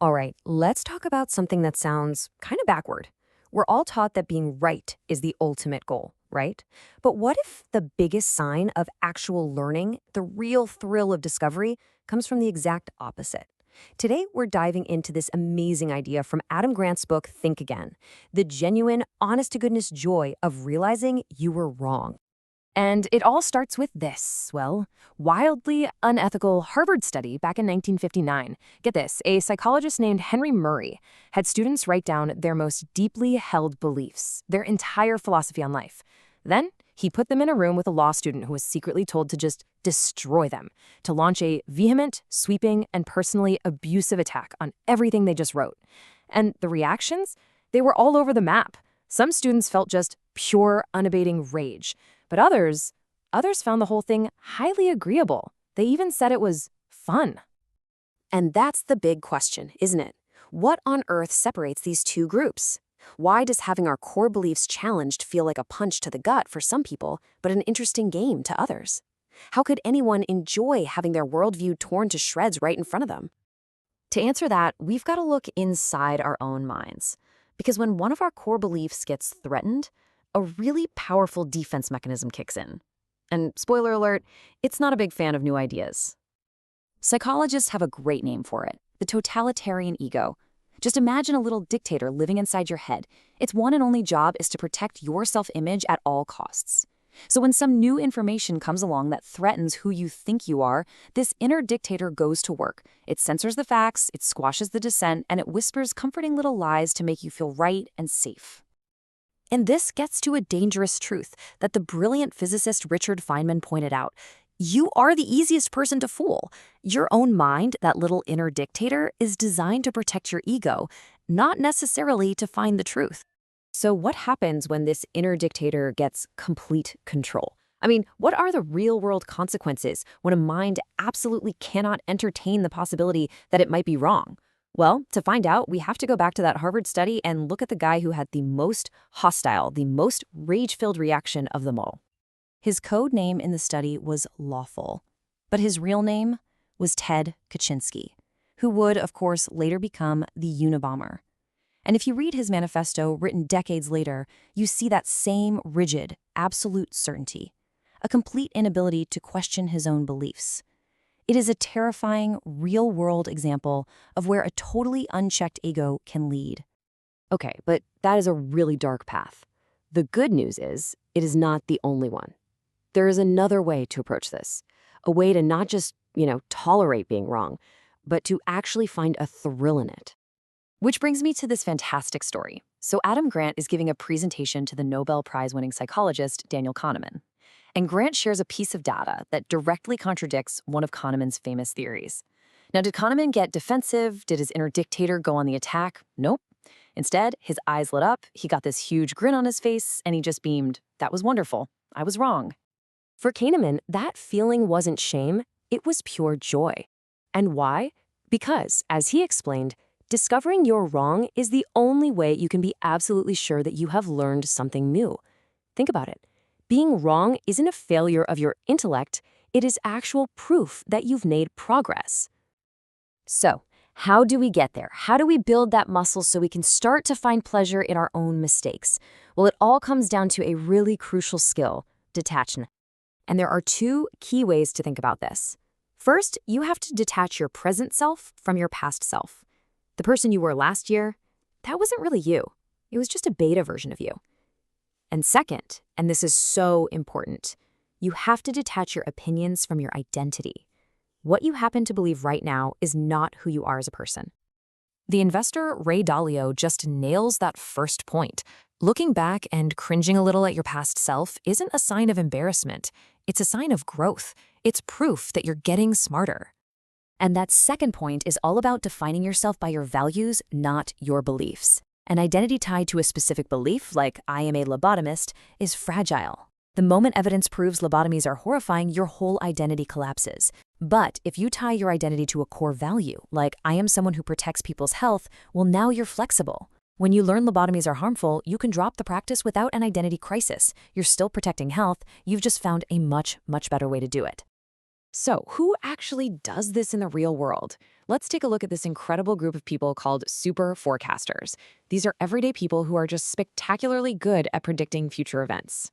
All right, let's talk about something that sounds kind of backward. We're all taught that being right is the ultimate goal, right? But what if the biggest sign of actual learning, the real thrill of discovery, comes from the exact opposite? Today, we're diving into this amazing idea from Adam Grant's book, Think Again, the genuine, honest to goodness joy of realizing you were wrong. And it all starts with this, well, wildly unethical Harvard study back in 1959. Get this, a psychologist named Henry Murray had students write down their most deeply held beliefs, their entire philosophy on life. Then he put them in a room with a law student who was secretly told to just destroy them, to launch a vehement, sweeping, and personally abusive attack on everything they just wrote. And the reactions? They were all over the map. Some students felt just pure, unabating rage. But others found the whole thing highly agreeable. They even said it was fun. And that's the big question, isn't it? What on earth separates these two groups? Why does having our core beliefs challenged feel like a punch to the gut for some people, but an interesting game to others? How could anyone enjoy having their worldview torn to shreds right in front of them? To answer that, we've got to look inside our own minds. Because when one of our core beliefs gets threatened, a really powerful defense mechanism kicks in. And spoiler alert, it's not a big fan of new ideas. Psychologists have a great name for it, the totalitarian ego. Just imagine a little dictator living inside your head. Its one and only job is to protect your self-image at all costs. So when some new information comes along that threatens who you think you are, this inner dictator goes to work. It censors the facts, it squashes the dissent, and it whispers comforting little lies to make you feel right and safe. And this gets to a dangerous truth that the brilliant physicist Richard Feynman pointed out. You are the easiest person to fool. Your own mind, that little inner dictator, is designed to protect your ego, not necessarily to find the truth. So what happens when this inner dictator gets complete control? I mean, what are the real-world consequences when a mind absolutely cannot entertain the possibility that it might be wrong? Well, to find out, we have to go back to that Harvard study and look at the guy who had the most hostile, the most rage-filled reaction of them all. His code name in the study was Lawful, but his real name was Ted Kaczynski, who would, of course, later become the Unabomber. And if you read his manifesto written decades later, you see that same rigid, absolute certainty, a complete inability to question his own beliefs. It is a terrifying, real-world example of where a totally unchecked ego can lead. Okay, but that is a really dark path. The good news is, it is not the only one. There is another way to approach this, a way to not just, tolerate being wrong, but to actually find a thrill in it. Which brings me to this fantastic story. So Adam Grant is giving a presentation to the Nobel Prize-winning psychologist Daniel Kahneman. And Grant shares a piece of data that directly contradicts one of Kahneman's famous theories. Now, did Kahneman get defensive? Did his inner dictator go on the attack? Nope. Instead, his eyes lit up, he got this huge grin on his face, and he just beamed, "That was wonderful. I was wrong." For Kahneman, that feeling wasn't shame, it was pure joy. And why? Because, as he explained, discovering you're wrong is the only way you can be absolutely sure that you have learned something new. Think about it. Being wrong isn't a failure of your intellect, it is actual proof that you've made progress. So, how do we get there? How do we build that muscle so we can start to find pleasure in our own mistakes? Well, it all comes down to a really crucial skill, detachment. And there are two key ways to think about this. First, you have to detach your present self from your past self. The person you were last year, that wasn't really you. It was just a beta version of you. And second, and this is so important, you have to detach your opinions from your identity. What you happen to believe right now is not who you are as a person. The investor Ray Dalio just nails that first point. Looking back and cringing a little at your past self isn't a sign of embarrassment. It's a sign of growth. It's proof that you're getting smarter. And that second point is all about defining yourself by your values, not your beliefs. An identity tied to a specific belief, like "I am a lobotomist," is fragile. The moment evidence proves lobotomies are horrifying, your whole identity collapses. But if you tie your identity to a core value, like "I am someone who protects people's health," well, now you're flexible. When you learn lobotomies are harmful, you can drop the practice without an identity crisis. You're still protecting health, you've just found a much, much better way to do it. So, who actually does this in the real world? Let's take a look at this incredible group of people called superforecasters. These are everyday people who are just spectacularly good at predicting future events.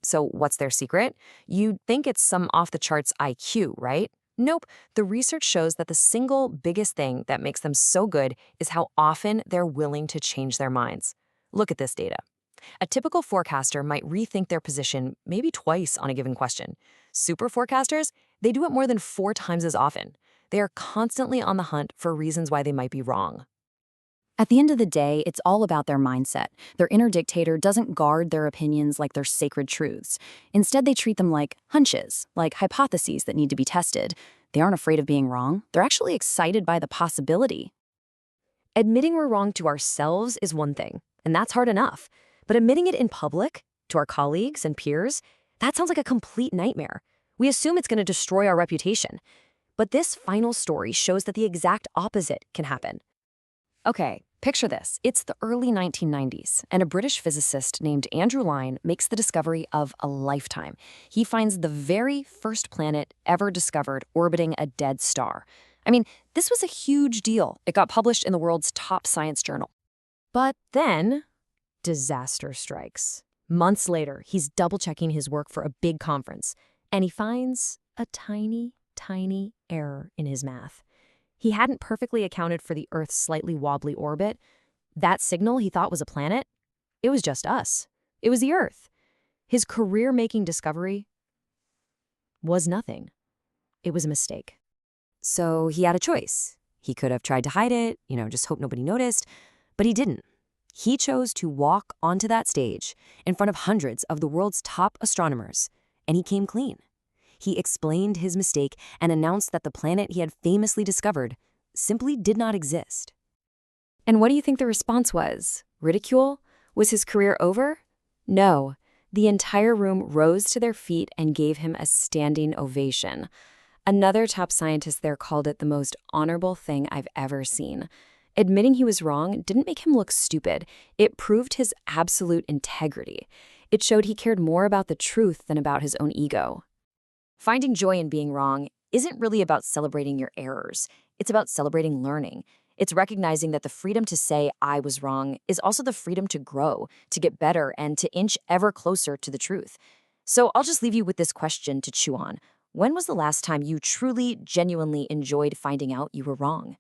So, what's their secret? You'd think it's some off the charts IQ, right? Nope. The research shows that the single biggest thing that makes them so good is how often they're willing to change their minds. Look at this data. A typical forecaster might rethink their position maybe twice on a given question. Super forecasters, they do it more than 4 times as often. They are constantly on the hunt for reasons why they might be wrong. At the end of the day, it's all about their mindset. Their inner dictator doesn't guard their opinions like they're sacred truths. Instead, they treat them like hunches, like hypotheses that need to be tested. They aren't afraid of being wrong. They're actually excited by the possibility. Admitting we're wrong to ourselves is one thing, and that's hard enough. But admitting it in public, to our colleagues and peers, that sounds like a complete nightmare. We assume it's going to destroy our reputation. But this final story shows that the exact opposite can happen. Okay, picture this. It's the early 1990s, and a British physicist named Andrew Lyne makes the discovery of a lifetime. He finds the very first planet ever discovered orbiting a dead star. I mean, this was a huge deal. It got published in the world's top science journal. But then, disaster strikes. Months later, he's double-checking his work for a big conference, and he finds a tiny, tiny error in his math. He hadn't perfectly accounted for the Earth's slightly wobbly orbit. That signal he thought was a planet, it was just us. It was the Earth. His career-making discovery was nothing. It was a mistake. So he had a choice. He could have tried to hide it, just hope nobody noticed, but he didn't. He chose to walk onto that stage in front of hundreds of the world's top astronomers, and he came clean. He explained his mistake and announced that the planet he had famously discovered simply did not exist. And what do you think the response was? Ridicule? Was his career over? No. The entire room rose to their feet and gave him a standing ovation. Another top scientist there called it the most honorable thing I've ever seen. Admitting he was wrong didn't make him look stupid. It proved his absolute integrity. It showed he cared more about the truth than about his own ego. Finding joy in being wrong isn't really about celebrating your errors. It's about celebrating learning. It's recognizing that the freedom to say I was wrong is also the freedom to grow, to get better, and to inch ever closer to the truth. So I'll just leave you with this question to chew on. When was the last time you truly, genuinely enjoyed finding out you were wrong?